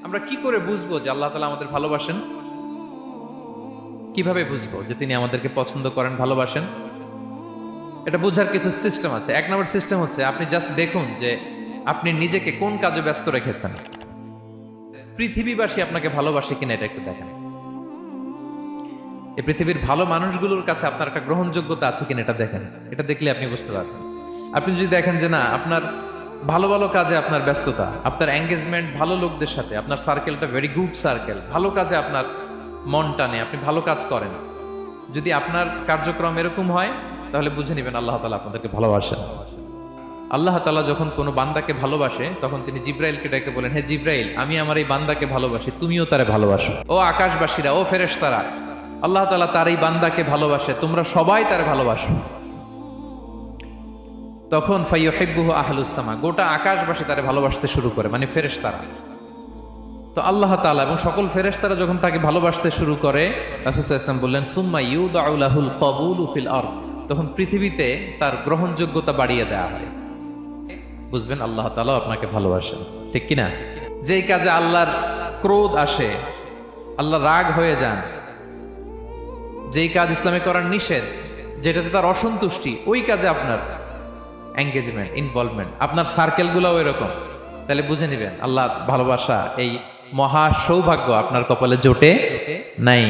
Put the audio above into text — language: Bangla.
আমরা কি করে বুঝবো যে আল্লাহ তাআলা আমাদের ভালোবাসেন? কিভাবে বুঝবো যে তিনি আমাদেরকে পছন্দ করেন, ভালোবাসেন? এটা বোঝার কিছু সিস্টেম আছে। এক নম্বর সিস্টেম হচ্ছে আপনি জাস্ট দেখুন যে আপনি নিজেকে কোন কাজে ব্যস্ত রেখেছেন। পৃথিবীবাসী আপনাকে ভালোবাসে কিনা এটা একটু দেখেন। এই পৃথিবীর ভালো মানুষগুলোর কাছে আপনার একটা গ্রহণযোগ্যতা আছে কিনা এটা দেখেন। এটা দেখলে আপনি বুঝতে পারবেন। আপনি যদি দেখেন যে না, আপনার ভালো ভালো কাজে আপনার ব্যস্ততা, আপনার এঙ্গেজমেন্ট ভালো লোকদের সাথে, আপনার সার্কেলটা ভেরি গুড সার্কেল, ভালো কাজে আপনার মন টানে, আপনি ভালো কাজ করেন, যদি আপনার কার্যক্রম এরকম হয় তাহলে বুঝে নেবেন আল্লাহ তাআলা আপনাদেরকে ভালোবাসেন। আল্লাহ তাআলা যখন কোনো বান্দাকে ভালোবাসে তখন তিনি জিব্রাইলকে ডেকে বলেন, হে জিব্রাইল, আমি আমার এই বান্দাকে ভালোবাসি, তুমিও তারে ভালোবাসো। ও আকাশবাসীরা, ও ফেরেশতারা, আল্লাহ তাআলা তার এই বান্দাকে ভালোবাসে, তোমরা সবাই তারে ভালোবাসো। তখন ফাইয়ুহিব্বুহু আহলুস সামা, গোটা আকাশবাসী তারে ভালোবাসতে শুরু করে, মানে ফেরেশতারা। তো আল্লাহ তাআলা এবং সকল ফেরেশতারা যখন তাকে ভালোবাসতে শুরু করে, রাসূল সাল্লাল্লাহু আলাইহি ওয়াসাল্লাম বললেন, সুম্মা ইউদাউ লাহুল কবুলু ফিল আরদ, তখন পৃথিবীতে তার গ্রহণযোগ্যতা বাড়িয়ে দেওয়া হয়। বুঝবেন আল্লাহ তাআলা আপনাকে ভালোবাসেন, ঠিক কিনা? যেই কাজে আল্লাহর ক্রোধ আসে, আল্লাহ রাগ হয়ে যান, যেই কাজ ইসলামে করার নিষেধ, যেটাতে তার অসন্তুষ্টি, ওই কাজে আপনার এঙ্গেজমেন্ট, ইনভলভমেন্ট, আপনার সার্কেলগুলোও এরকম, তাহলে বুঝে নিবেন আল্লাহ ভালোবাসা, এই মহা সৌভাগ্য আপনার কপালে জোটে নাই।